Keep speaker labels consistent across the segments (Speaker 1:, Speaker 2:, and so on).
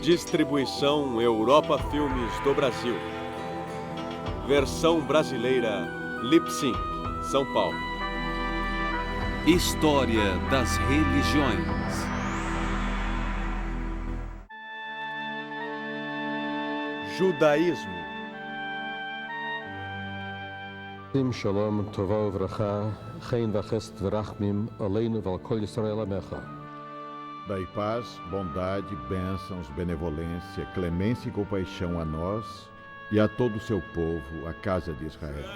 Speaker 1: Distribuição Europa Filmes do Brasil. Versão brasileira Lip Sync, São Paulo.
Speaker 2: História das religiões.
Speaker 1: Judaísmo.
Speaker 3: Shalom, Tová Uvracha, Chen Vachest Verachmim, Aleinu Val Kol Yisrael Amecha.
Speaker 4: Dai paz, bondade, bênçãos, benevolência, clemência e compaixão a nós e a todo o seu povo, a casa de Israel.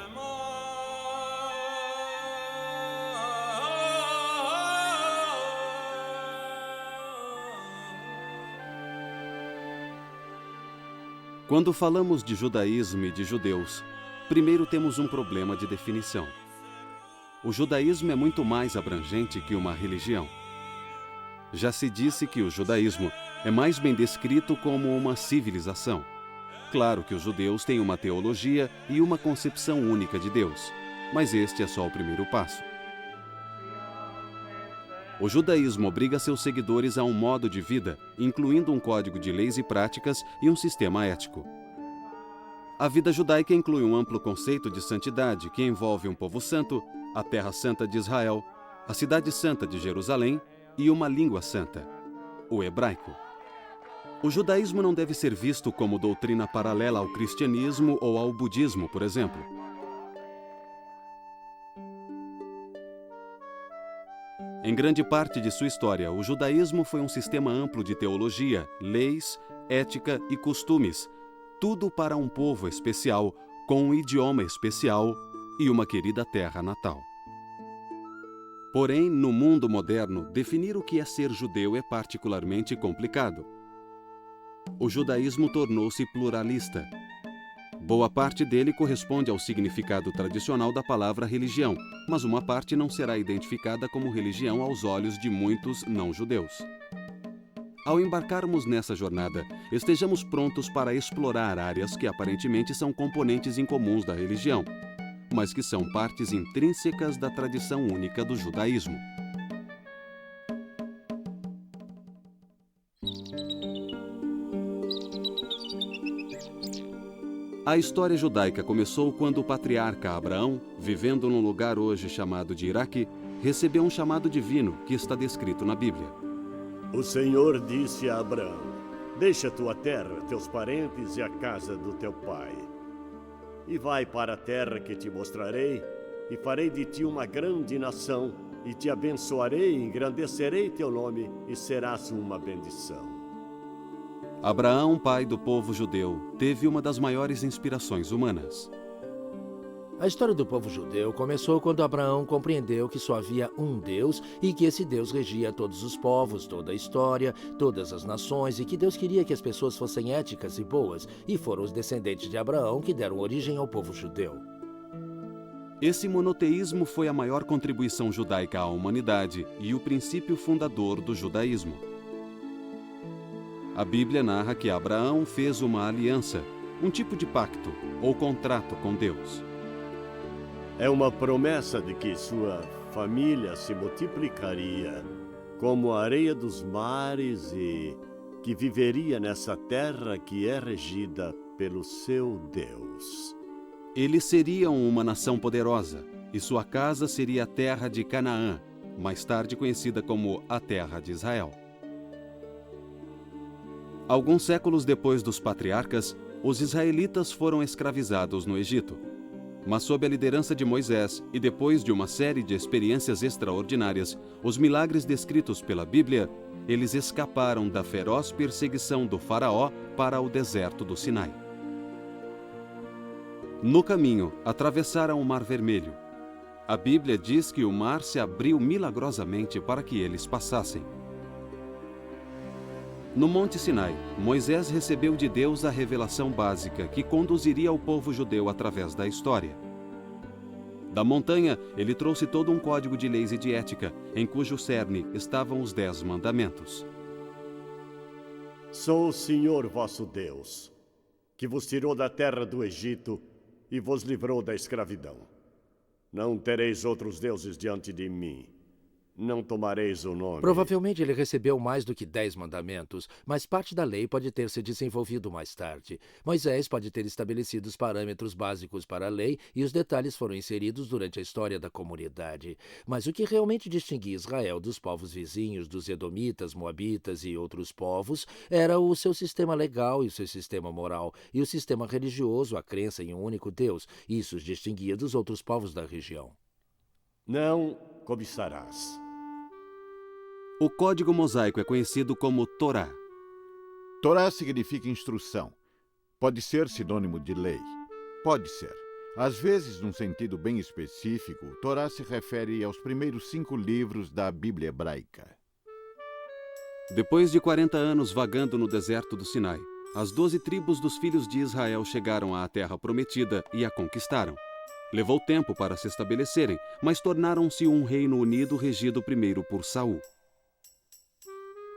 Speaker 2: Quando falamos de judaísmo e de judeus, primeiro temos um problema de definição. O judaísmo é muito mais abrangente que uma religião. Já se disse que o judaísmo é mais bem descrito como uma civilização. Claro que os judeus têm uma teologia e uma concepção única de Deus, mas este é só o primeiro passo. O judaísmo obriga seus seguidores a um modo de vida, incluindo um código de leis e práticas e um sistema ético. A vida judaica inclui um amplo conceito de santidade que envolve um povo santo, a terra santa de Israel, a cidade santa de Jerusalém e uma língua santa, o hebraico. O judaísmo não deve ser visto como doutrina paralela ao cristianismo ou ao budismo, por exemplo. Em grande parte de sua história, o judaísmo foi um sistema amplo de teologia, leis, ética e costumes, tudo para um povo especial, com um idioma especial e uma querida terra natal. Porém, no mundo moderno, definir o que é ser judeu é particularmente complicado. O judaísmo tornou-se pluralista. Boa parte dele corresponde ao significado tradicional da palavra religião, mas uma parte não será identificada como religião aos olhos de muitos não-judeus. Ao embarcarmos nessa jornada, estejamos prontos para explorar áreas que aparentemente são componentes incomuns da religião, mas que são partes intrínsecas da tradição única do judaísmo. A história judaica começou quando o patriarca Abraão, vivendo num lugar hoje chamado de Iraque, recebeu um chamado divino que está descrito na Bíblia.
Speaker 5: O Senhor disse a Abraão: deixa tua terra, teus parentes e a casa do teu pai. E vai para a terra que te mostrarei, e farei de ti uma grande nação, e te abençoarei, e engrandecerei teu nome, e serás uma bendição.
Speaker 2: Abraão, pai do povo judeu, teve uma das maiores inspirações humanas.
Speaker 6: A história do povo judeu começou quando Abraão compreendeu que só havia um Deus e que esse Deus regia todos os povos, toda a história, todas as nações e que Deus queria que as pessoas fossem éticas e boas, e foram os descendentes de Abraão que deram origem ao povo judeu.
Speaker 2: Esse monoteísmo foi a maior contribuição judaica à humanidade e o princípio fundador do judaísmo. A Bíblia narra que Abraão fez uma aliança, um tipo de pacto ou contrato com Deus.
Speaker 5: É uma promessa de que sua família se multiplicaria como a areia dos mares e que viveria nessa terra que é regida pelo seu Deus.
Speaker 2: Eles seriam uma nação poderosa e sua casa seria a terra de Canaã, mais tarde conhecida como a terra de Israel. Alguns séculos depois dos patriarcas, os israelitas foram escravizados no Egito. Mas sob a liderança de Moisés e depois de uma série de experiências extraordinárias, os milagres descritos pela Bíblia, eles escaparam da feroz perseguição do faraó para o deserto do Sinai. No caminho, atravessaram o Mar Vermelho. A Bíblia diz que o mar se abriu milagrosamente para que eles passassem. No Monte Sinai, Moisés recebeu de Deus a revelação básica que conduziria o povo judeu através da história. Da montanha, ele trouxe todo um código de leis e de ética, em cujo cerne estavam os 10 mandamentos.
Speaker 5: Sou o Senhor vosso Deus, que vos tirou da terra do Egito e vos livrou da escravidão. Não tereis outros deuses diante de mim. Não tomareis o nome.
Speaker 6: Provavelmente ele recebeu mais do que 10 mandamentos, mas parte da lei pode ter se desenvolvido mais tarde. Moisés pode ter estabelecido os parâmetros básicos para a lei e os detalhes foram inseridos durante a história da comunidade. Mas o que realmente distinguia Israel dos povos vizinhos, dos edomitas, moabitas e outros povos, era o seu sistema legal e o seu sistema moral, e o sistema religioso, a crença em um único Deus. Isso os distinguia dos outros povos da região.
Speaker 5: Não cobiçarás.
Speaker 2: O Código Mosaico é conhecido como Torá.
Speaker 4: Torá significa instrução. Pode ser sinônimo de lei. Pode ser. Às vezes, num sentido bem específico, Torá se refere aos primeiros 5 livros da Bíblia hebraica.
Speaker 2: Depois de 40 anos vagando no deserto do Sinai, as 12 tribos dos filhos de Israel chegaram à Terra Prometida e a conquistaram. Levou tempo para se estabelecerem, mas tornaram-se um reino unido regido primeiro por Saul.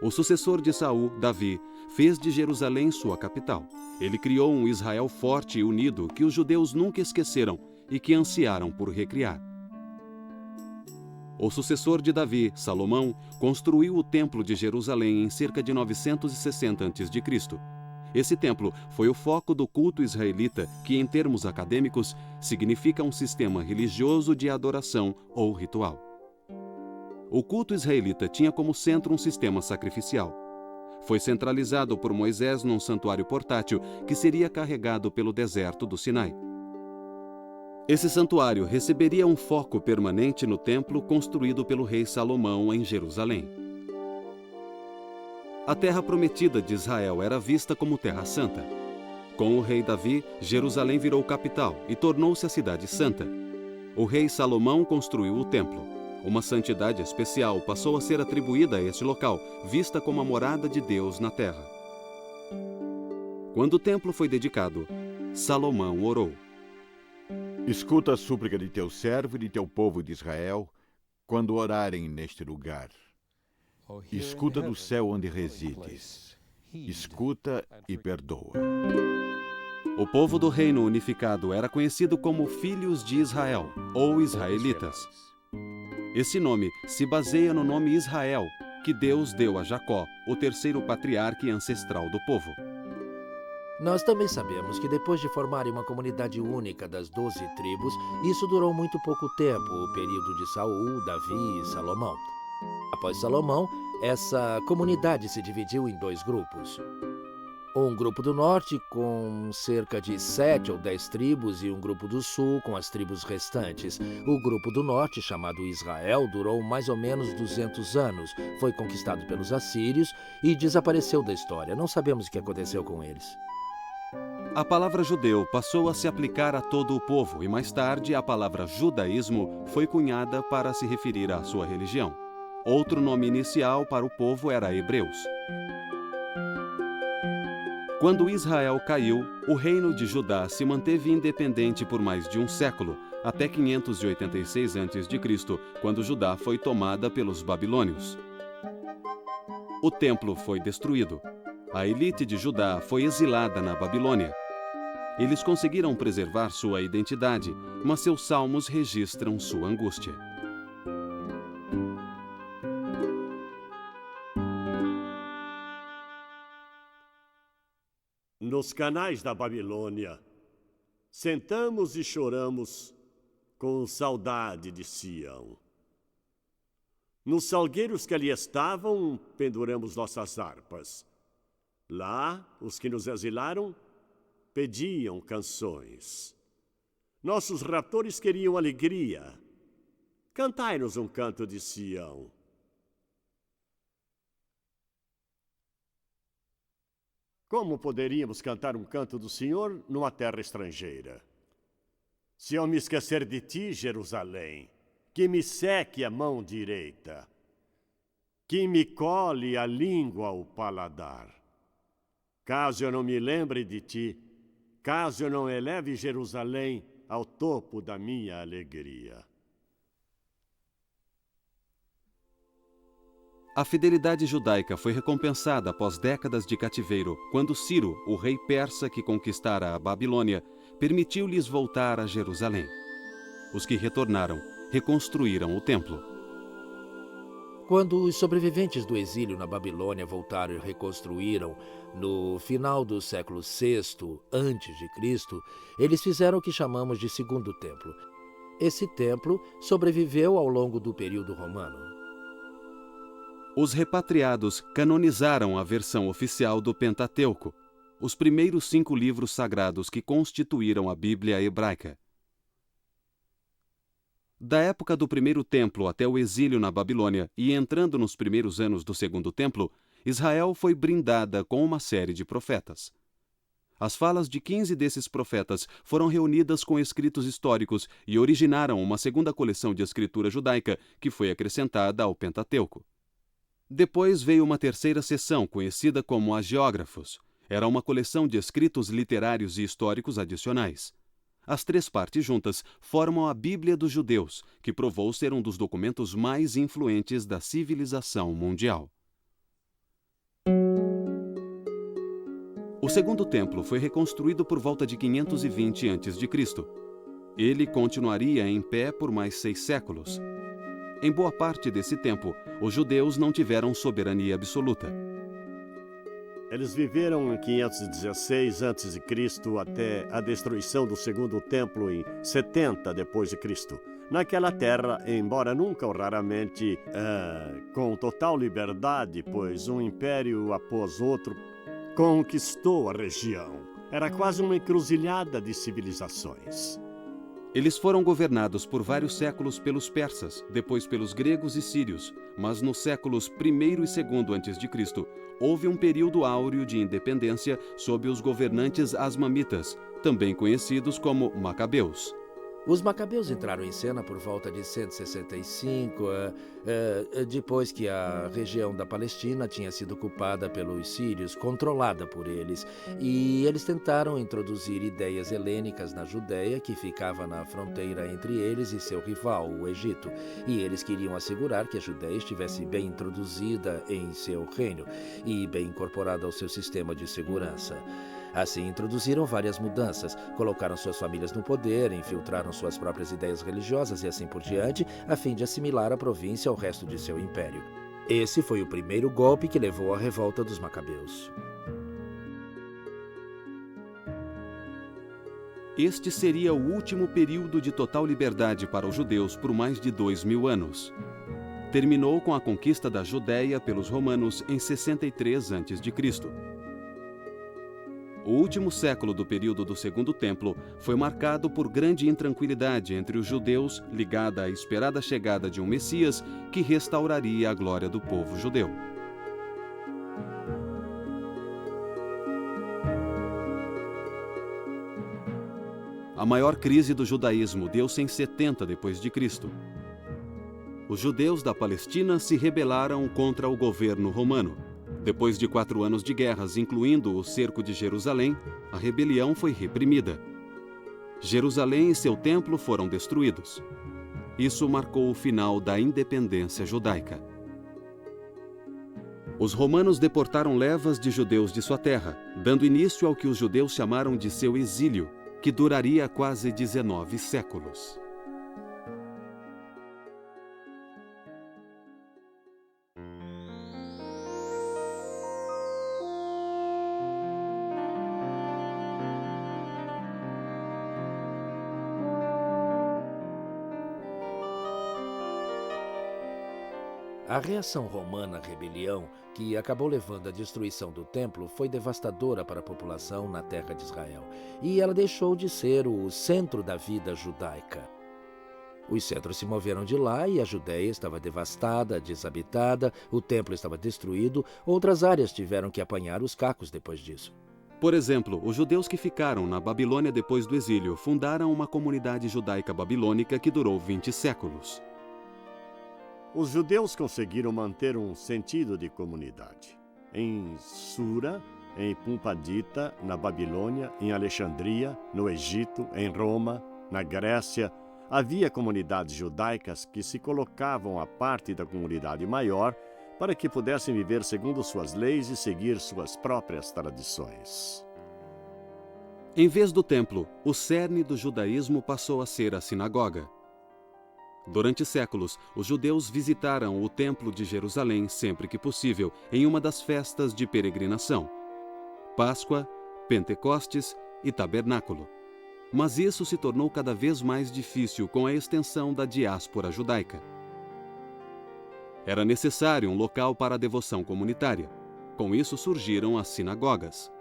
Speaker 2: O sucessor de Saul, Davi, fez de Jerusalém sua capital. Ele criou um Israel forte e unido que os judeus nunca esqueceram e que ansiaram por recriar. O sucessor de Davi, Salomão, construiu o Templo de Jerusalém em cerca de 960 a.C. Esse templo foi o foco do culto israelita, que, em termos acadêmicos, significa um sistema religioso de adoração ou ritual. O culto israelita tinha como centro um sistema sacrificial. Foi centralizado por Moisés num santuário portátil que seria carregado pelo deserto do Sinai. Esse santuário receberia um foco permanente no templo construído pelo rei Salomão em Jerusalém. A terra prometida de Israel era vista como terra santa. Com o rei Davi, Jerusalém virou capital e tornou-se a cidade santa. O rei Salomão construiu o templo. Uma santidade especial passou a ser atribuída a este local, vista como a morada de Deus na terra. Quando o templo foi dedicado, Salomão orou:
Speaker 4: Escuta a súplica de teu servo e de teu povo de Israel, quando orarem neste lugar. Escuta do céu onde resides. Escuta e perdoa.
Speaker 2: O povo do reino unificado era conhecido como Filhos de Israel, ou Israelitas. Esse nome se baseia no nome Israel, que Deus deu a Jacó, o terceiro patriarca e ancestral do povo.
Speaker 6: Nós também sabemos que depois de formarem uma comunidade única das 12 tribos, isso durou muito pouco tempo, o período de Saul, Davi e Salomão. Após Salomão, essa comunidade se dividiu em 2 grupos. Um grupo do norte com cerca de 7 ou 10 tribos e um grupo do sul com as tribos restantes. O grupo do norte, chamado Israel, durou mais ou menos 200 anos, foi conquistado pelos assírios e desapareceu da história. Não sabemos o que aconteceu com eles.
Speaker 2: A palavra judeu passou a se aplicar a todo o povo e mais tarde a palavra judaísmo foi cunhada para se referir à sua religião. Outro nome inicial para o povo era hebreus. Quando Israel caiu, o reino de Judá se manteve independente por mais de um século, até 586 a.C., quando Judá foi tomada pelos babilônios. O templo foi destruído. A elite de Judá foi exilada na Babilônia. Eles conseguiram preservar sua identidade, mas seus salmos registram sua angústia.
Speaker 5: Nos canais da Babilônia, sentamos e choramos com saudade de Sião. Nos salgueiros que ali estavam, penduramos nossas harpas. Lá, os que nos exilaram pediam canções. Nossos raptores queriam alegria. Cantai-nos um canto de Sião. Como poderíamos cantar um canto do Senhor numa terra estrangeira? Se eu me esquecer de ti, Jerusalém, que me seque a mão direita, que me cole a língua ao paladar. Caso eu não me lembre de ti, caso eu não eleve Jerusalém ao topo da minha alegria.
Speaker 2: A fidelidade judaica foi recompensada após décadas de cativeiro, quando Ciro, o rei persa que conquistara a Babilônia, permitiu-lhes voltar a Jerusalém. Os que retornaram reconstruíram o templo.
Speaker 6: Quando os sobreviventes do exílio na Babilônia voltaram e reconstruíram no final do século VI a.C., eles fizeram o que chamamos de Segundo Templo. Esse templo sobreviveu ao longo do período romano.
Speaker 2: Os repatriados canonizaram a versão oficial do Pentateuco, os primeiros 5 livros sagrados que constituíram a Bíblia hebraica. Da época do primeiro templo até o exílio na Babilônia e entrando nos primeiros anos do segundo templo, Israel foi brindada com uma série de profetas. As falas de 15 desses profetas foram reunidas com escritos históricos e originaram uma segunda coleção de escritura judaica que foi acrescentada ao Pentateuco. Depois veio uma terceira seção, conhecida como Hagiógrafos. Era uma coleção de escritos literários e históricos adicionais. As 3 partes juntas formam a Bíblia dos Judeus, que provou ser um dos documentos mais influentes da civilização mundial. O segundo templo foi reconstruído por volta de 520 a.C. Ele continuaria em pé por mais 6 séculos. Em boa parte desse tempo, os judeus não tiveram soberania absoluta.
Speaker 5: Eles viveram em 516 a.C. até a destruição do segundo templo em 70 d.C. Naquela terra, embora nunca ou raramente com total liberdade, pois um império após outro conquistou a região. Era quase uma encruzilhada de civilizações.
Speaker 2: Eles foram governados por vários séculos pelos persas, depois pelos gregos e sírios, mas nos séculos I e II a.C., houve um período áureo de independência sob os governantes asmamitas, também conhecidos como macabeus.
Speaker 6: Os macabeus entraram em cena por volta de 165, depois que a região da Palestina tinha sido ocupada pelos sírios, controlada por eles, e eles tentaram introduzir ideias helênicas na Judéia, que ficava na fronteira entre eles e seu rival, o Egito, e eles queriam assegurar que a Judéia estivesse bem introduzida em seu reino e bem incorporada ao seu sistema de segurança. Assim, introduziram várias mudanças, colocaram suas famílias no poder, infiltraram suas próprias ideias religiosas e assim por diante, a fim de assimilar a província ao resto de seu império. Esse foi o primeiro golpe que levou à revolta dos macabeus.
Speaker 2: Este seria o último período de total liberdade para os judeus por mais de 2000 anos. Terminou com a conquista da Judéia pelos romanos em 63 a.C. O último século do período do Segundo Templo foi marcado por grande intranquilidade entre os judeus, ligada à esperada chegada de um Messias que restauraria a glória do povo judeu. A maior crise do judaísmo deu-se em 70 d.C. Os judeus da Palestina se rebelaram contra o governo romano. Depois de 4 anos de guerras, incluindo o cerco de Jerusalém, a rebelião foi reprimida. Jerusalém e seu templo foram destruídos. Isso marcou o final da independência judaica. Os romanos deportaram levas de judeus de sua terra, dando início ao que os judeus chamaram de seu exílio, que duraria quase 19 séculos.
Speaker 6: A reação romana à rebelião, que acabou levando à destruição do templo, foi devastadora para a população na terra de Israel, e ela deixou de ser o centro da vida judaica. Os centros se moveram de lá e a Judéia estava devastada, desabitada, o templo estava destruído, outras áreas tiveram que apanhar os cacos depois disso.
Speaker 2: Por exemplo, os judeus que ficaram na Babilônia depois do exílio fundaram uma comunidade judaica babilônica que durou 20 séculos.
Speaker 5: Os judeus conseguiram manter um sentido de comunidade. Em Sura, em Pumpadita, na Babilônia, em Alexandria, no Egito, em Roma, na Grécia, havia comunidades judaicas que se colocavam à parte da comunidade maior para que pudessem viver segundo suas leis e seguir suas próprias tradições.
Speaker 2: Em vez do templo, o cerne do judaísmo passou a ser a sinagoga. Durante séculos, os judeus visitaram o Templo de Jerusalém sempre que possível, em uma das festas de peregrinação: Páscoa, Pentecostes e Tabernáculo. Mas isso se tornou cada vez mais difícil com a extensão da diáspora judaica. Era necessário um local para a devoção comunitária. Com isso surgiram as sinagogas.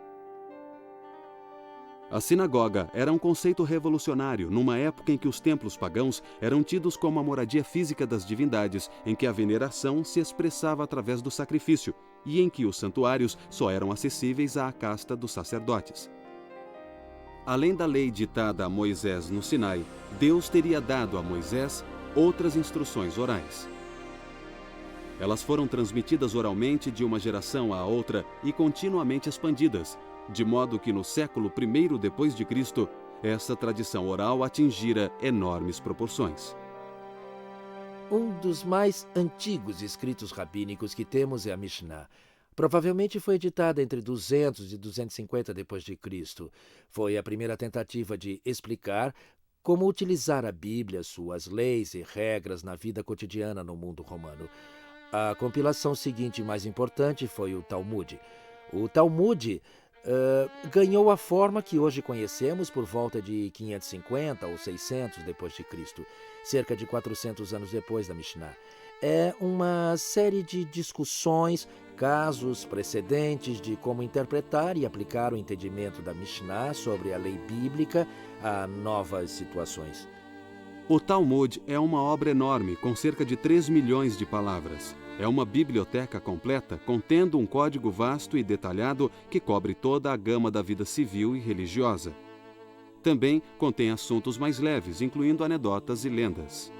Speaker 2: A sinagoga era um conceito revolucionário numa época em que os templos pagãos eram tidos como a moradia física das divindades, em que a veneração se expressava através do sacrifício e em que os santuários só eram acessíveis à casta dos sacerdotes. Além da lei ditada a Moisés no Sinai, Deus teria dado a Moisés outras instruções orais. Elas foram transmitidas oralmente de uma geração à outra e continuamente expandidas, de modo que no século I depois de Cristo, essa tradição oral atingira enormes proporções.
Speaker 6: Um dos mais antigos escritos rabínicos que temos é a Mishnah. Provavelmente foi editada entre 200 e 250 depois de Cristo. Foi a primeira tentativa de explicar como utilizar a Bíblia, suas leis e regras na vida cotidiana no mundo romano. A compilação seguinte mais importante foi o Talmud. O Talmud ganhou a forma que hoje conhecemos por volta de 550 ou 600 depois de Cristo, cerca de 400 anos depois da Mishnah. É uma série de discussões, casos, precedentes de como interpretar e aplicar o entendimento da Mishnah sobre a lei bíblica a novas situações.
Speaker 2: O Talmud é uma obra enorme, com cerca de 3 milhões de palavras. É uma biblioteca completa, contendo um código vasto e detalhado que cobre toda a gama da vida civil e religiosa. Também contém assuntos mais leves, incluindo anedotas e lendas.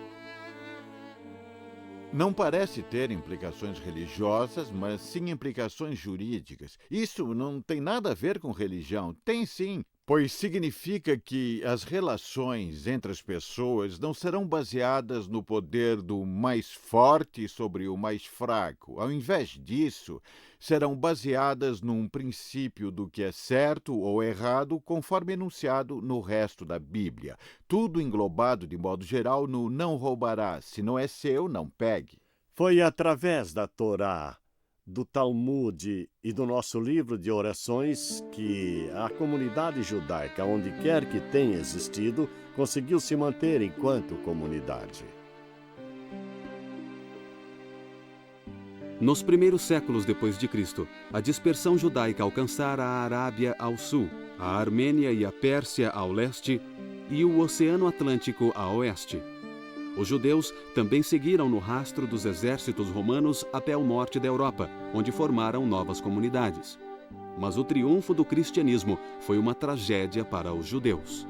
Speaker 4: Não parece ter implicações religiosas, mas sim implicações jurídicas. Isso não tem nada a ver com religião. Tem sim, pois significa que as relações entre as pessoas não serão baseadas no poder do mais forte sobre o mais fraco. Ao invés disso, serão baseadas num princípio do que é certo ou errado, conforme enunciado no resto da Bíblia. Tudo englobado, de modo geral, no não roubarás. Se não é seu, não pegue.
Speaker 5: Foi através da Torá, do Talmud e do nosso livro de orações que a comunidade judaica, onde quer que tenha existido, conseguiu se manter enquanto comunidade.
Speaker 2: Nos primeiros séculos depois de Cristo, a dispersão judaica alcançara a Arábia ao sul, a Armênia e a Pérsia ao leste e o Oceano Atlântico a oeste. Os judeus também seguiram no rastro dos exércitos romanos até o norte da Europa, onde formaram novas comunidades. Mas o triunfo do cristianismo foi uma tragédia para os judeus.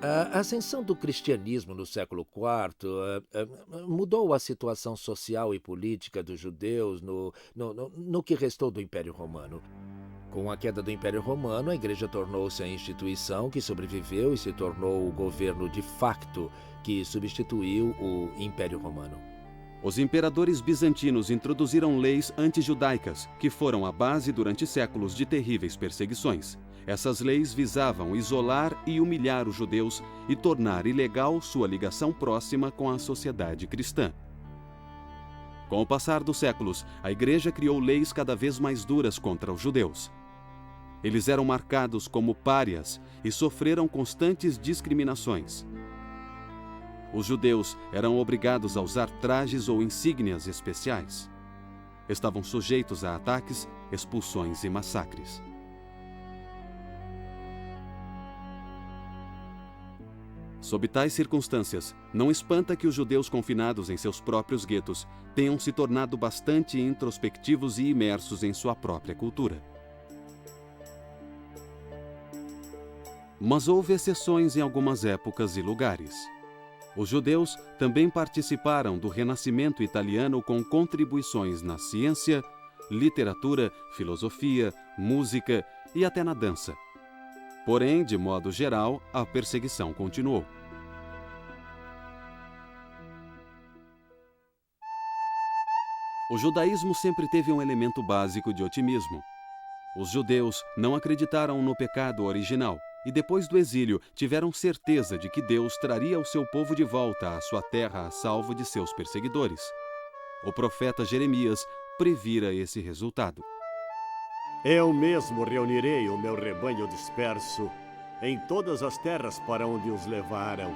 Speaker 6: A ascensão do cristianismo no século IV mudou a situação social e política dos judeus no que restou do Império Romano. Com a queda do Império Romano, a Igreja tornou-se a instituição que sobreviveu e se tornou o governo de facto que substituiu o Império Romano.
Speaker 2: Os imperadores bizantinos introduziram leis antijudaicas, que foram a base durante séculos de terríveis perseguições. Essas leis visavam isolar e humilhar os judeus e tornar ilegal sua ligação próxima com a sociedade cristã. Com o passar dos séculos, a Igreja criou leis cada vez mais duras contra os judeus. Eles eram marcados como párias e sofreram constantes discriminações. Os judeus eram obrigados a usar trajes ou insígnias especiais. Estavam sujeitos a ataques, expulsões e massacres. Sob tais circunstâncias, não espanta que os judeus confinados em seus próprios guetos tenham se tornado bastante introspectivos e imersos em sua própria cultura. Mas houve exceções em algumas épocas e lugares. Os judeus também participaram do Renascimento italiano com contribuições na ciência, literatura, filosofia, música e até na dança. Porém, de modo geral, a perseguição continuou. O judaísmo sempre teve um elemento básico de otimismo. Os judeus não acreditaram no pecado original e depois do exílio tiveram certeza de que Deus traria o seu povo de volta à sua terra a salvo de seus perseguidores. O profeta Jeremias previra esse resultado.
Speaker 5: Eu mesmo reunirei o meu rebanho disperso em todas as terras para onde os levaram,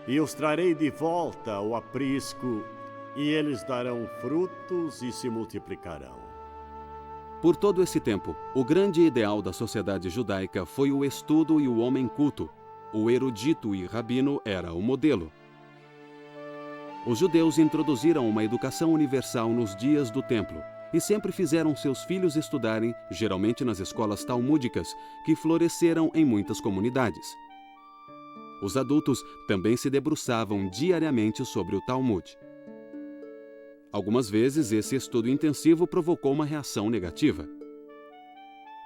Speaker 5: e os trarei de volta ao aprisco, e eles darão frutos e se multiplicarão.
Speaker 2: Por todo esse tempo, o grande ideal da sociedade judaica foi o estudo e o homem culto. O erudito e rabino era o modelo. Os judeus introduziram uma educação universal nos dias do templo e sempre fizeram seus filhos estudarem, geralmente nas escolas talmúdicas, que floresceram em muitas comunidades. Os adultos também se debruçavam diariamente sobre o Talmud. Algumas vezes, esse estudo intensivo provocou uma reação negativa.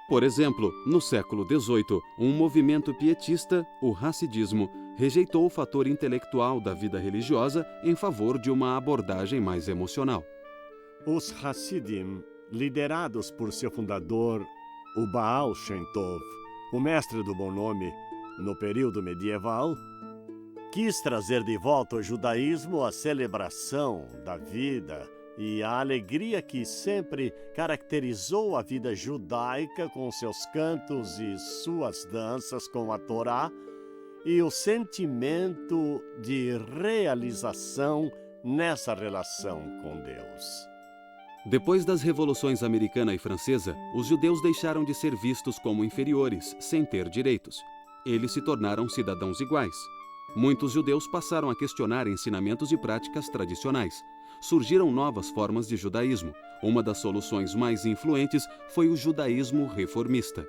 Speaker 2: Por exemplo, no século XVIII, um movimento pietista, o Hassidismo, rejeitou o fator intelectual da vida religiosa em favor de uma abordagem mais emocional.
Speaker 5: Os Hassidim, liderados por seu fundador, o Baal Shem Tov, o mestre do bom nome, no período medieval, quis trazer de volta ao judaísmo a celebração da vida e a alegria que sempre caracterizou a vida judaica com seus cantos e suas danças com a Torá e o sentimento de realização nessa relação com Deus.
Speaker 2: Depois das revoluções americana e francesa, os judeus deixaram de ser vistos como inferiores, sem ter direitos. Eles se tornaram cidadãos iguais. Muitos judeus passaram a questionar ensinamentos e práticas tradicionais. Surgiram novas formas de judaísmo. Uma das soluções mais influentes foi o judaísmo reformista.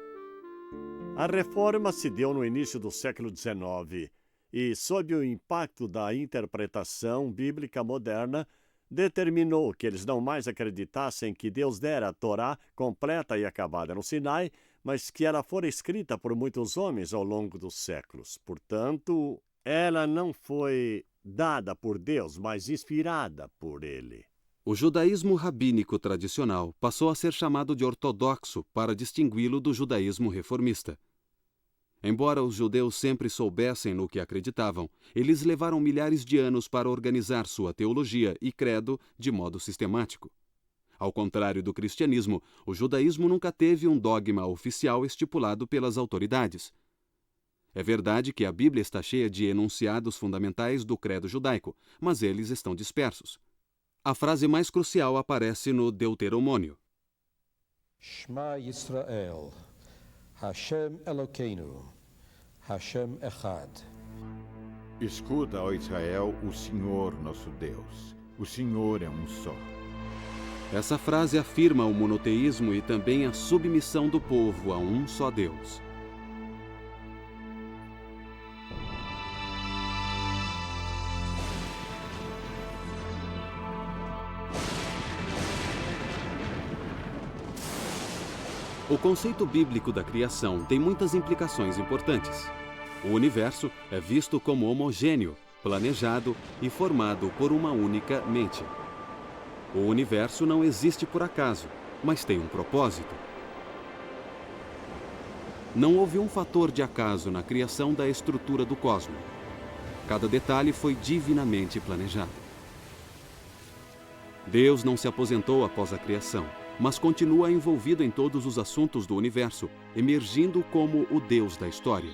Speaker 5: A reforma se deu no início do século XIX e, sob o impacto da interpretação bíblica moderna, determinou que eles não mais acreditassem que Deus dera a Torá completa e acabada no Sinai, mas que ela fora escrita por muitos homens ao longo dos séculos. Portanto, ela não foi dada por Deus, mas inspirada por ele.
Speaker 2: O judaísmo rabínico tradicional passou a ser chamado de ortodoxo para distingui-lo do judaísmo reformista. Embora os judeus sempre soubessem no que acreditavam, eles levaram milhares de anos para organizar sua teologia e credo de modo sistemático. Ao contrário do cristianismo, o judaísmo nunca teve um dogma oficial estipulado pelas autoridades. É verdade que a Bíblia está cheia de enunciados fundamentais do credo judaico, mas eles estão dispersos. A frase mais crucial aparece no Deuteronômio.
Speaker 3: Shema Yisrael, Hashem Elokeinu, Hashem Echad.
Speaker 4: Escuta, ó Israel, o Senhor nosso Deus. O Senhor é um só.
Speaker 2: Essa frase afirma o monoteísmo e também a submissão do povo a um só Deus. O conceito bíblico da criação tem muitas implicações importantes. O universo é visto como homogêneo, planejado e formado por uma única mente. O universo não existe por acaso, mas tem um propósito. Não houve um fator de acaso na criação da estrutura do cosmos. Cada detalhe foi divinamente planejado. Deus não se aposentou após a criação, mas continua envolvido em todos os assuntos do universo, emergindo como o Deus da história.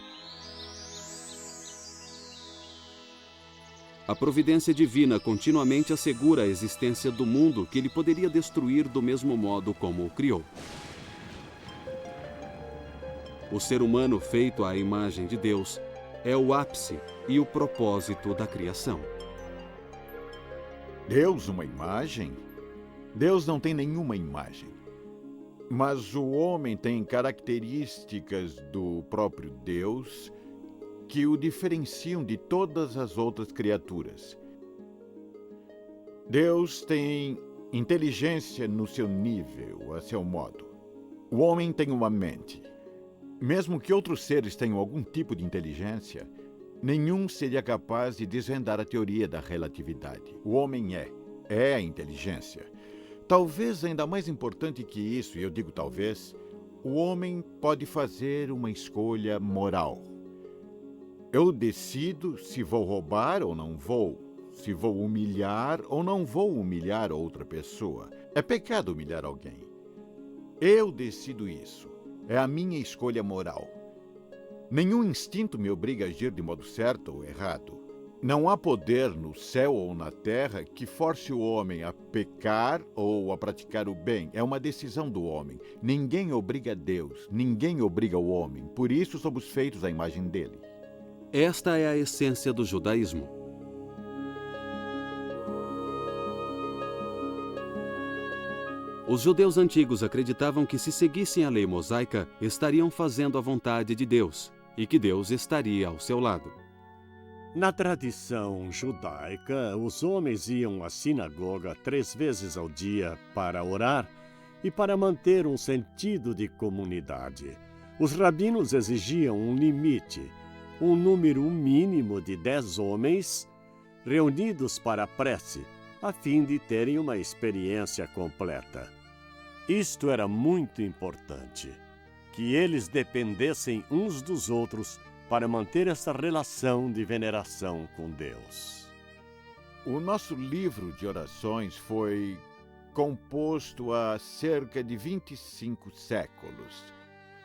Speaker 2: A providência divina continuamente assegura a existência do mundo que ele poderia destruir do mesmo modo como o criou. O ser humano feito à imagem de Deus é o ápice e o propósito da criação.
Speaker 4: Deus, uma imagem? Deus não tem nenhuma imagem. Mas o homem tem características do próprio Deus que o diferenciam de todas as outras criaturas. Deus tem inteligência no seu nível, a seu modo. O homem tem uma mente. Mesmo que outros seres tenham algum tipo de inteligência, nenhum seria capaz de desvendar a teoria da relatividade. O homem é a inteligência. Talvez ainda mais importante que isso, e eu digo talvez, o homem pode fazer uma escolha moral. Eu decido se vou roubar ou não vou, se vou humilhar ou não vou humilhar outra pessoa. É pecado humilhar alguém. Eu decido isso. É a minha escolha moral. Nenhum instinto me obriga a agir de modo certo ou errado. Não há poder no céu ou na terra que force o homem a pecar ou a praticar o bem. É uma decisão do homem. Ninguém obriga Deus, ninguém obriga o homem. Por isso somos feitos à imagem dele.
Speaker 2: Esta é a essência do judaísmo. Os judeus antigos acreditavam que, se seguissem a lei mosaica, estariam fazendo a vontade de Deus e que Deus estaria ao seu lado.
Speaker 5: Na tradição judaica, os homens iam à sinagoga 3 vezes ao dia para orar e para manter um sentido de comunidade. Os rabinos exigiam um limite, um número mínimo de 10 homens reunidos para a prece, a fim de terem uma experiência completa. Isto era muito importante, que eles dependessem uns dos outros para manter essa relação de veneração com Deus.
Speaker 4: O nosso livro de orações foi composto há cerca de 25 séculos.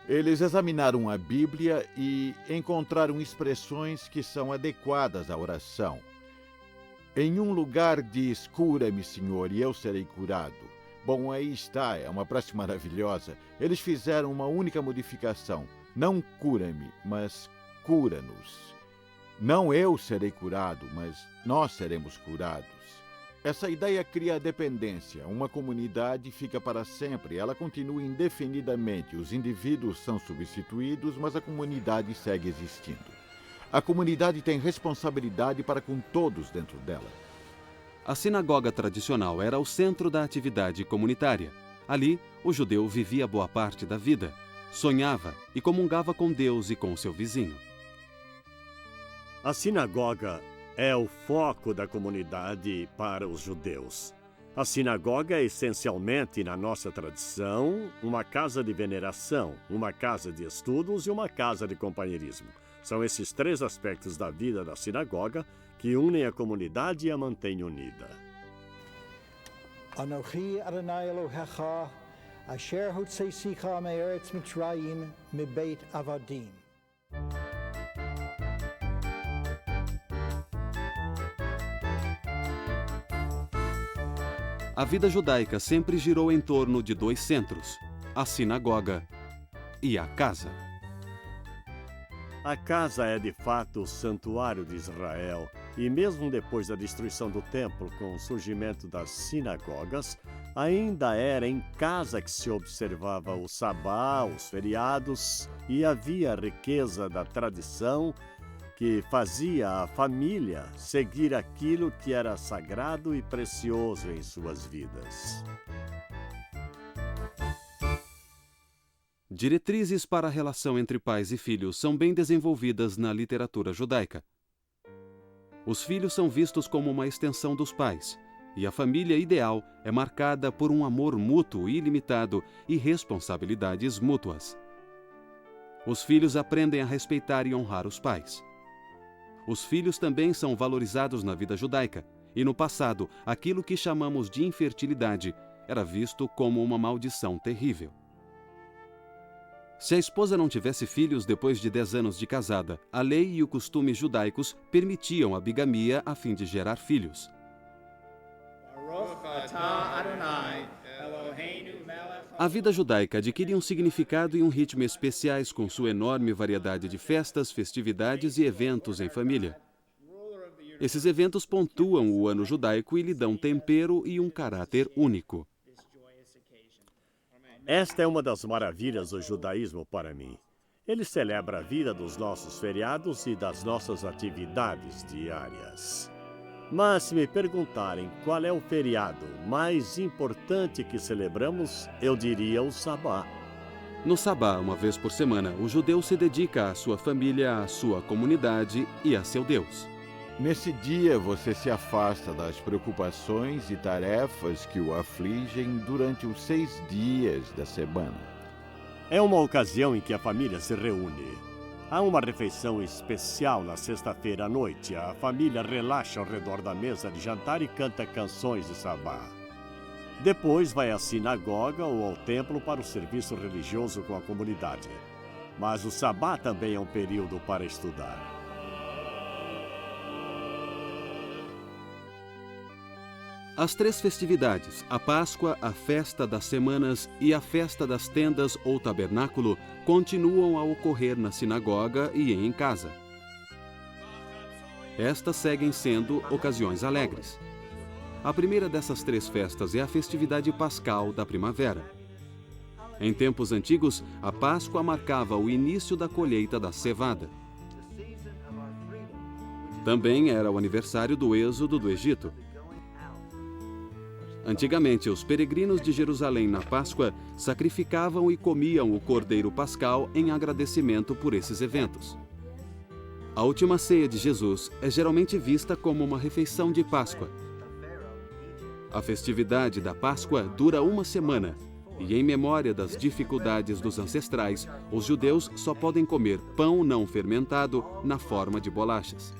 Speaker 4: Eles examinaram a Bíblia e encontraram expressões que são adequadas à oração. Em um lugar diz: cura-me, Senhor, e eu serei curado. Bom, aí está, é uma prece maravilhosa. Eles fizeram uma única modificação. Não cura-me, mas cura-nos. Não eu serei curado, mas nós seremos curados. Essa ideia cria a dependência. Uma comunidade fica para sempre, ela continua indefinidamente. Os indivíduos são substituídos, mas a comunidade segue existindo. A comunidade tem responsabilidade para com todos dentro dela.
Speaker 2: A sinagoga tradicional era o centro da atividade comunitária. Ali, o judeu vivia boa parte da vida, sonhava e comungava com Deus e com seu vizinho.
Speaker 5: A sinagoga é o foco da comunidade para os judeus. A sinagoga é essencialmente, na nossa tradição, uma casa de veneração, uma casa de estudos e uma casa de companheirismo. São esses 3 aspectos da vida da sinagoga que unem a comunidade e a mantêm unida.
Speaker 7: Anochi Adonai Elohecha, asher hotzeisicha me'eretz Mitzrayim mibeit avadim.
Speaker 2: A vida judaica sempre girou em torno de 2 centros: a sinagoga e a casa.
Speaker 5: A casa é de fato o santuário de Israel, e mesmo depois da destruição do templo com o surgimento das sinagogas, ainda era em casa que se observava o sabá, os feriados, e havia a riqueza da tradição que fazia a família seguir aquilo que era sagrado e precioso em suas vidas.
Speaker 2: Diretrizes para a relação entre pais e filhos são bem desenvolvidas na literatura judaica. Os filhos são vistos como uma extensão dos pais, e a família ideal é marcada por um amor mútuo e ilimitado e responsabilidades mútuas. Os filhos aprendem a respeitar e honrar os pais. Os filhos também são valorizados na vida judaica, e no passado, aquilo que chamamos de infertilidade era visto como uma maldição terrível. Se a esposa não tivesse filhos depois de 10 anos de casada, a lei e os costumes judaicos permitiam a bigamia a fim de gerar filhos. A vida judaica adquire um significado e um ritmo especiais com sua enorme variedade de festas, festividades e eventos em família. Esses eventos pontuam o ano judaico e lhe dão tempero e um caráter único.
Speaker 5: Esta é uma das maravilhas do judaísmo para mim. Ele celebra a vida dos nossos feriados e das nossas atividades diárias. Mas se me perguntarem qual é o feriado mais importante que celebramos, eu diria o Sabá.
Speaker 2: No Sabá, uma vez por semana, o judeu se dedica à sua família, à sua comunidade e a seu Deus.
Speaker 4: Nesse dia, você se afasta das preocupações e tarefas que o afligem durante os 6 dias da semana.
Speaker 5: É uma ocasião em que a família se reúne. Há uma refeição especial na sexta-feira à noite. A família relaxa ao redor da mesa de jantar e canta canções de sabá. Depois vai à sinagoga ou ao templo para o serviço religioso com a comunidade. Mas o sabá também é um período para estudar.
Speaker 2: As 3 festividades, a Páscoa, a Festa das Semanas e a Festa das Tendas ou Tabernáculo, continuam a ocorrer na sinagoga e em casa. Estas seguem sendo ocasiões alegres. A primeira dessas 3 festas é a festividade pascal da primavera. Em tempos antigos, a Páscoa marcava o início da colheita da cevada. Também era o aniversário do êxodo do Egito. Antigamente, os peregrinos de Jerusalém na Páscoa sacrificavam e comiam o cordeiro pascal em agradecimento por esses eventos. A última ceia de Jesus é geralmente vista como uma refeição de Páscoa. A festividade da Páscoa dura uma semana e, em memória das dificuldades dos ancestrais, os judeus só podem comer pão não fermentado na forma de bolachas.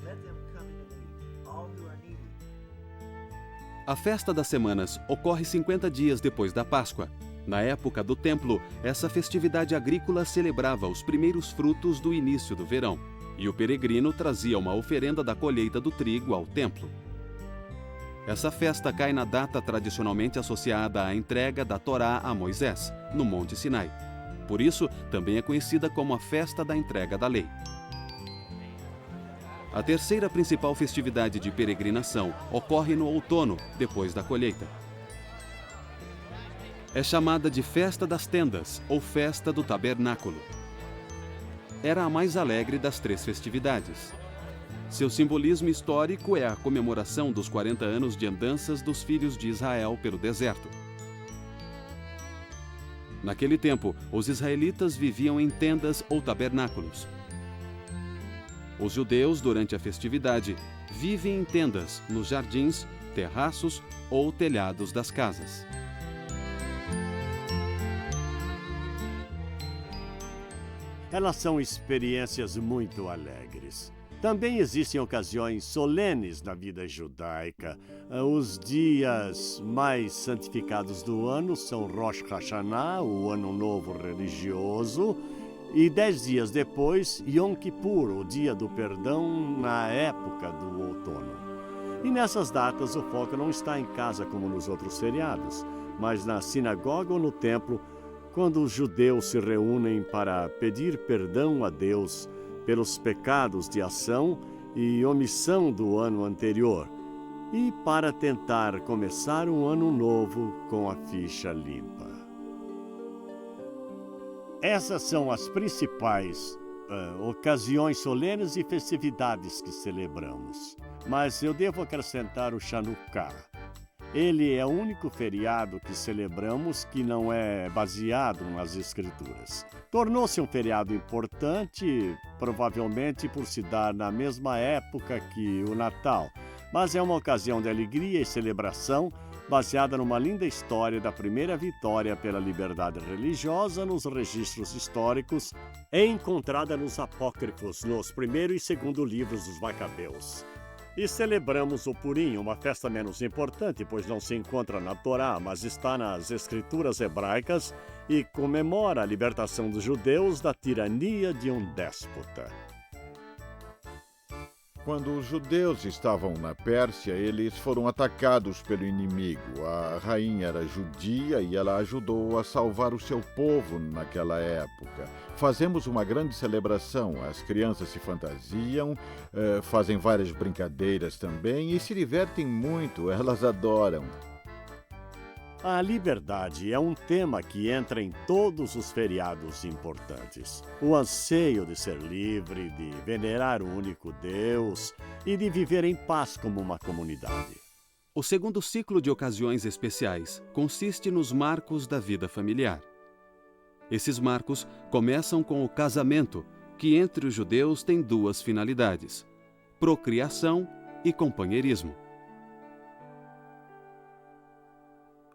Speaker 2: A Festa das Semanas ocorre 50 dias depois da Páscoa. Na época do Templo, essa festividade agrícola celebrava os primeiros frutos do início do verão, e o peregrino trazia uma oferenda da colheita do trigo ao templo. Essa festa cai na data tradicionalmente associada à entrega da Torá a Moisés, no Monte Sinai. Por isso, também é conhecida como a Festa da Entrega da Lei. A terceira principal festividade de peregrinação ocorre no outono, depois da colheita. É chamada de Festa das Tendas ou Festa do Tabernáculo. Era a mais alegre das 3 festividades. Seu simbolismo histórico é a comemoração dos 40 anos de andanças dos filhos de Israel pelo deserto. Naquele tempo, os israelitas viviam em tendas ou tabernáculos. Os judeus, durante a festividade, vivem em tendas, nos jardins, terraços ou telhados das casas.
Speaker 5: Elas são experiências muito alegres. Também existem ocasiões solenes na vida judaica. Os dias mais santificados do ano são Rosh Hashanah, o Ano Novo religioso, e 10 dias depois, Yom Kippur, o Dia do Perdão, na época do outono. E nessas datas o foco não está em casa como nos outros feriados, mas na sinagoga ou no templo, quando os judeus se reúnem para pedir perdão a Deus pelos pecados de ação e omissão do ano anterior, e para tentar começar um ano novo com a ficha limpa. Essas são as principais ocasiões solenes e festividades que celebramos. Mas eu devo acrescentar o Chanukah. Ele é o único feriado que celebramos que não é baseado nas Escrituras. Tornou-se um feriado importante, provavelmente por se dar na mesma época que o Natal, mas é uma ocasião de alegria e celebração baseada numa linda história da primeira vitória pela liberdade religiosa nos registros históricos e encontrada nos apócrifos, nos primeiro e segundo livros dos Macabeus. E celebramos o Purim, uma festa menos importante, pois não se encontra na Torá, mas está nas escrituras hebraicas e comemora a libertação dos judeus da tirania de um déspota.
Speaker 4: Quando os judeus estavam na Pérsia, eles foram atacados pelo inimigo. A rainha era judia e ela ajudou a salvar o seu povo naquela época. Fazemos uma grande celebração. As crianças se fantasiam, fazem várias brincadeiras também e se divertem muito, elas adoram.
Speaker 5: A liberdade é um tema que entra em todos os feriados importantes. O anseio de ser livre, de venerar o único Deus e de viver em paz como uma comunidade.
Speaker 2: O segundo ciclo de ocasiões especiais consiste nos marcos da vida familiar. Esses marcos começam com o casamento, que entre os judeus tem 2 finalidades: procriação e companheirismo.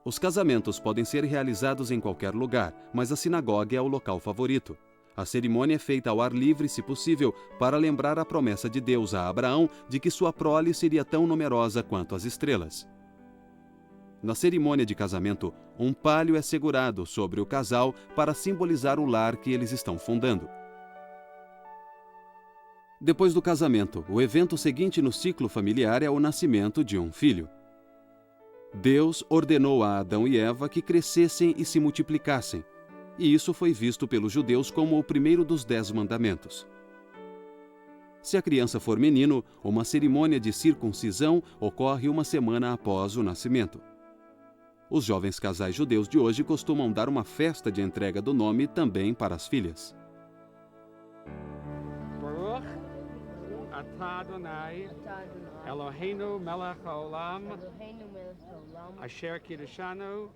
Speaker 2: Os casamentos podem ser realizados em qualquer lugar, mas a sinagoga é o local favorito. A cerimônia é feita ao ar livre, se possível, para lembrar a promessa de Deus a Abraão de que sua prole seria tão numerosa quanto as estrelas. Na cerimônia de casamento, um palho é segurado sobre o casal para simbolizar o lar que eles estão fundando. Depois do casamento, o evento seguinte no ciclo familiar é o nascimento de um filho. Deus ordenou a Adão e Eva que crescessem e se multiplicassem, e isso foi visto pelos judeus como o primeiro dos 10 mandamentos. Se a criança for menino, uma cerimônia de circuncisão ocorre uma semana após o nascimento. Os jovens casais judeus de hoje costumam dar uma festa de entrega do nome também para as filhas.
Speaker 8: Baruch atah Adonai Eloheinu melech haolam asher kiddushanu.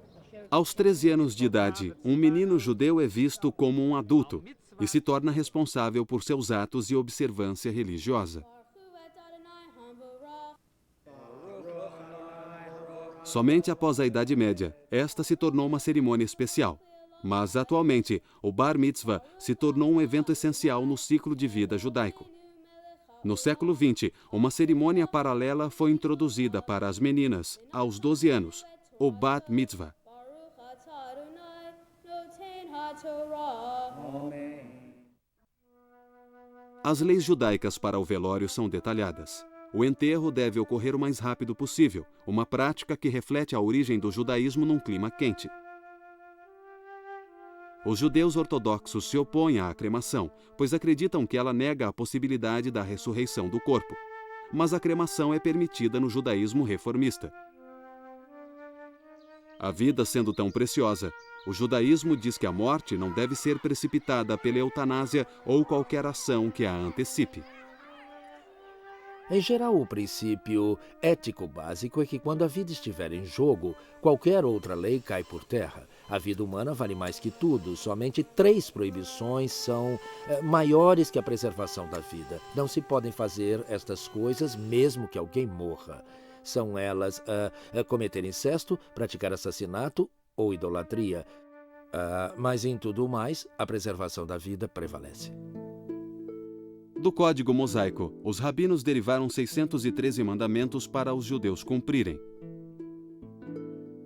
Speaker 2: Aos 13 anos de idade, um menino judeu é visto como um adulto e se torna responsável por seus atos e observância religiosa. Somente após a Idade Média, esta se tornou uma cerimônia especial. Mas, atualmente, o Bar Mitzvah se tornou um evento essencial no ciclo de vida judaico. No século XX, uma cerimônia paralela foi introduzida para as meninas, aos 12 anos, o Bat Mitzvah. As leis judaicas para o velório são detalhadas. O enterro deve ocorrer o mais rápido possível, uma prática que reflete a origem do judaísmo num clima quente. Os judeus ortodoxos se opõem à cremação, pois acreditam que ela nega a possibilidade da ressurreição do corpo. Mas a cremação é permitida no judaísmo reformista. A vida sendo tão preciosa, o judaísmo diz que a morte não deve ser precipitada pela eutanásia ou qualquer ação que a antecipe.
Speaker 6: Em geral, o princípio ético básico é que quando a vida estiver em jogo, qualquer outra lei cai por terra. A vida humana vale mais que tudo. Somente 3 proibições são maiores que a preservação da vida. Não se podem fazer estas coisas mesmo que alguém morra. São elas cometer incesto, praticar assassinato ou idolatria. Mas em tudo mais, a preservação da vida prevalece.
Speaker 2: Do Código Mosaico, os rabinos derivaram 613 mandamentos para os judeus cumprirem.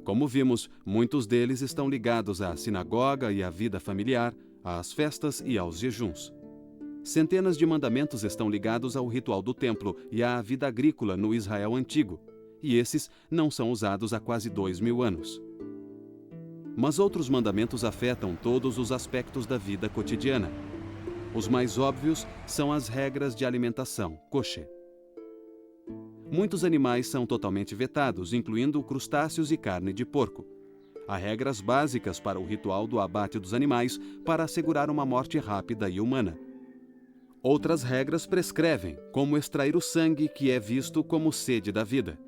Speaker 2: Como vimos, muitos deles estão ligados à sinagoga e à vida familiar, às festas e aos jejuns. Centenas de mandamentos estão ligados ao ritual do templo e à vida agrícola no Israel antigo, e esses não são usados há quase 2000 anos. Mas outros mandamentos afetam todos os aspectos da vida cotidiana. Os mais óbvios são as regras de alimentação, kosher. Muitos animais são totalmente vetados, incluindo crustáceos e carne de porco. Há regras básicas para o ritual do abate dos animais para assegurar uma morte rápida e humana. Outras regras prescrevem, como extrair o sangue, que é visto como sede da vida.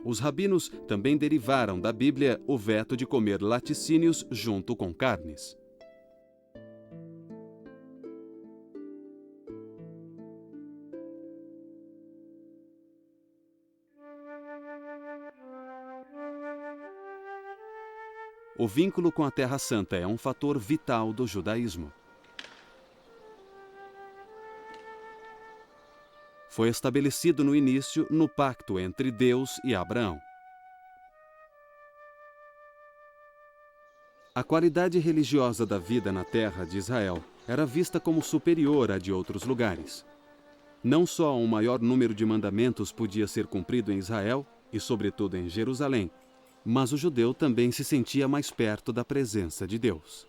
Speaker 2: Os rabinos também derivaram da Bíblia o veto de comer laticínios junto com carnes. O vínculo com a Terra Santa é um fator vital do judaísmo. Foi estabelecido no início no pacto entre Deus e Abraão. A qualidade religiosa da vida na terra de Israel era vista como superior à de outros lugares. Não só um maior número de mandamentos podia ser cumprido em Israel, e sobretudo em Jerusalém, mas o judeu também se sentia mais perto da presença de Deus.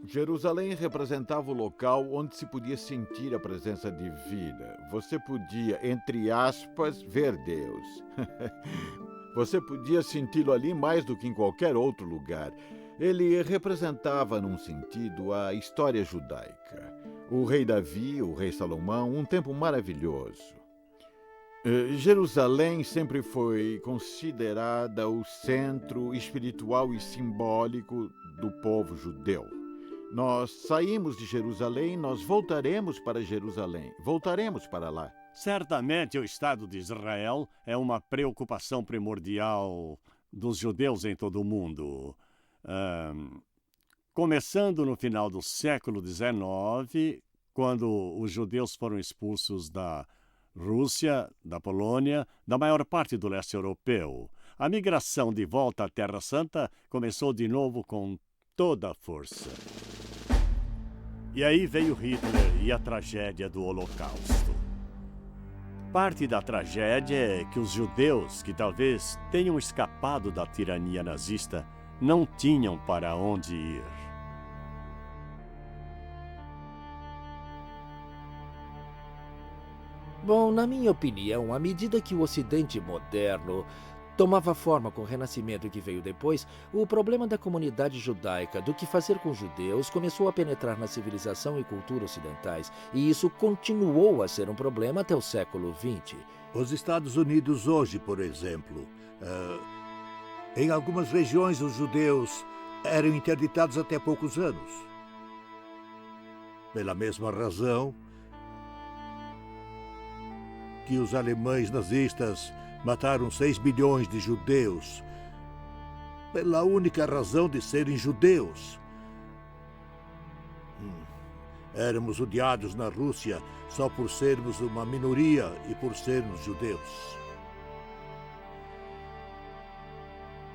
Speaker 4: Jerusalém representava o local onde se podia sentir a presença divina. Você podia, entre aspas, ver Deus. Você podia senti-lo ali mais do que em qualquer outro lugar. Ele representava, num sentido, a história judaica. O rei Davi, o rei Salomão, um tempo maravilhoso. Jerusalém sempre foi considerada o centro espiritual e simbólico do povo judeu. Nós saímos de Jerusalém, nós voltaremos para Jerusalém, voltaremos para lá.
Speaker 5: Certamente o Estado de Israel é uma preocupação primordial dos judeus em todo o mundo. Começando no final do século XIX, quando os judeus foram expulsos da Rússia, da Polônia, da maior parte do leste europeu. A migração de volta à Terra Santa começou de novo com toda a força. E aí veio Hitler e a tragédia do Holocausto. Parte da tragédia é que os judeus, que talvez tenham escapado da tirania nazista, não tinham para onde ir.
Speaker 6: Bom, na minha opinião, à medida que o Ocidente moderno tomava forma com o Renascimento que veio depois, o problema da comunidade judaica, do que fazer com os judeus, começou a penetrar na civilização e cultura ocidentais, e isso continuou a ser um problema até o século XX.
Speaker 9: Os Estados Unidos hoje, por exemplo, em algumas regiões os judeus eram interditados até poucos anos. Pela mesma razão que os alemães nazistas mataram 6 milhões de judeus, pela única razão de serem judeus. Éramos odiados na Rússia só por sermos uma minoria e por sermos judeus.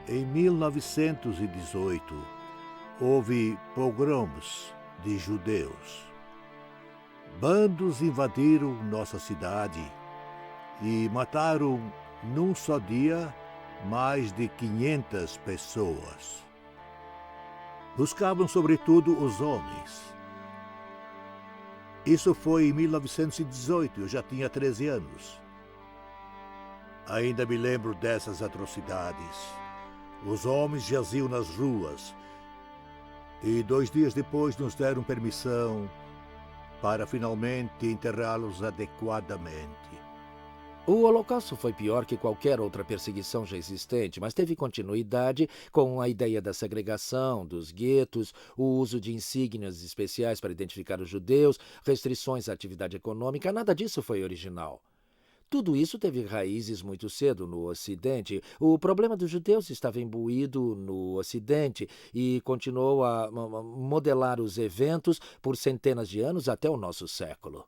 Speaker 9: Em 1918, houve pogroms de judeus. Bandos invadiram nossa cidade e mataram, num só dia, mais de 500 pessoas. Buscavam, sobretudo, os homens. Isso foi em 1918, eu já tinha 13 anos. Ainda me lembro dessas atrocidades. Os homens jaziam nas ruas e 2 dias depois nos deram permissão para finalmente enterrá-los adequadamente.
Speaker 6: O Holocausto foi pior que qualquer outra perseguição já existente, mas teve continuidade com a ideia da segregação, dos guetos, o uso de insígnias especiais para identificar os judeus, restrições à atividade econômica. Nada disso foi original. Tudo isso teve raízes muito cedo no Ocidente. O problema dos judeus estava imbuído no Ocidente e continuou a modelar os eventos por centenas de anos até o nosso século.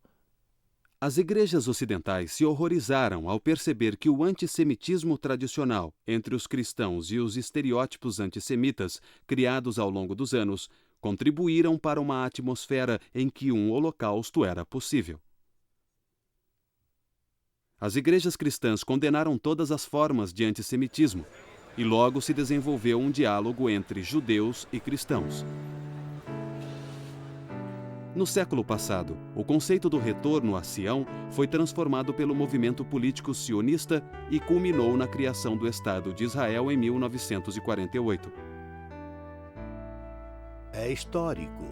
Speaker 2: As igrejas ocidentais se horrorizaram ao perceber que o antissemitismo tradicional entre os cristãos e os estereótipos antissemitas criados ao longo dos anos contribuíram para uma atmosfera em que um holocausto era possível. As igrejas cristãs condenaram todas as formas de antissemitismo e logo se desenvolveu um diálogo entre judeus e cristãos. No século passado, o conceito do retorno a Sião foi transformado pelo movimento político sionista e culminou na criação do Estado de Israel em 1948.
Speaker 9: É histórico.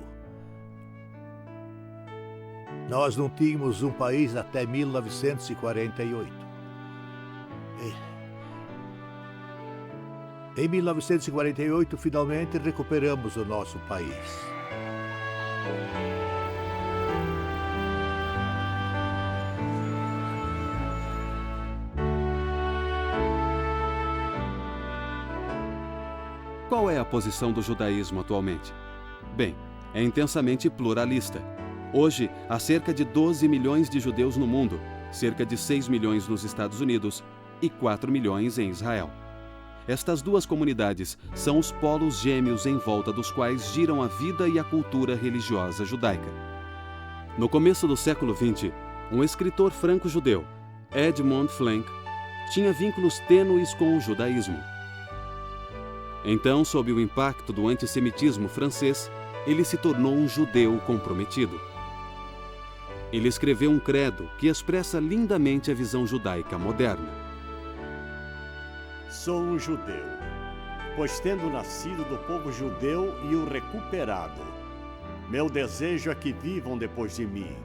Speaker 9: Nós não tínhamos um país até 1948. Em 1948, finalmente recuperamos o nosso país.
Speaker 2: Qual é a posição do judaísmo atualmente? Bem, é intensamente pluralista. Hoje, há cerca de 12 milhões de judeus no mundo, cerca de 6 milhões nos Estados Unidos e 4 milhões em Israel. Estas duas comunidades são os polos gêmeos em volta dos quais giram a vida e a cultura religiosa judaica. No começo do século XX, um escritor franco-judeu, Edmond Flank, tinha vínculos tênues com o judaísmo. Então, sob o impacto do antissemitismo francês, ele se tornou um judeu comprometido. Ele escreveu um credo que expressa lindamente a visão judaica moderna.
Speaker 5: Sou um judeu, pois tendo nascido do povo judeu e o recuperado, meu desejo é que vivam depois de mim,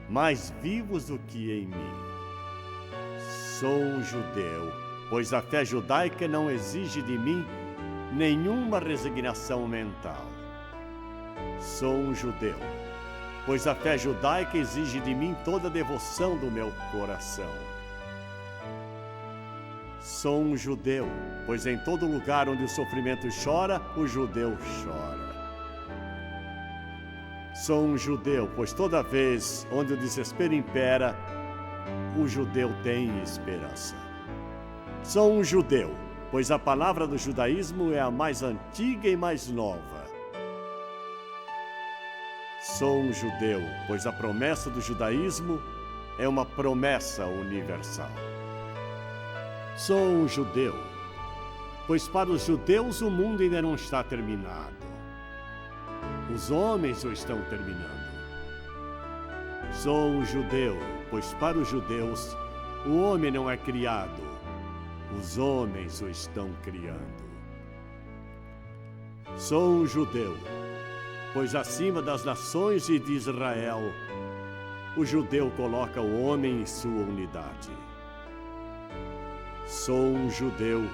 Speaker 5: mais vivos do que em mim. Sou um judeu, pois a fé judaica não exige de mim nenhuma resignação mental. Sou um judeu, pois a fé judaica exige de mim toda a devoção do meu coração. Sou um judeu, pois em todo lugar onde o sofrimento chora, o judeu chora. Sou um judeu, pois toda vez onde o desespero impera, o judeu tem esperança. Sou um judeu, pois a palavra do judaísmo é a mais antiga e mais nova. Sou um judeu, pois a promessa do judaísmo é uma promessa universal. Sou um judeu, pois para os judeus o mundo ainda não está terminado. Os homens o estão terminando. Sou um judeu, pois para os judeus o homem não é criado, os homens o estão criando. Sou um judeu, pois acima das nações e de Israel, o judeu coloca o homem em sua unidade. Sou um judeu,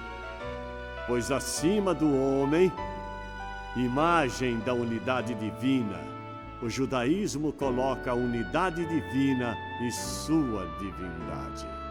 Speaker 5: pois acima do homem, imagem da unidade divina, o judaísmo coloca a unidade divina e sua divindade.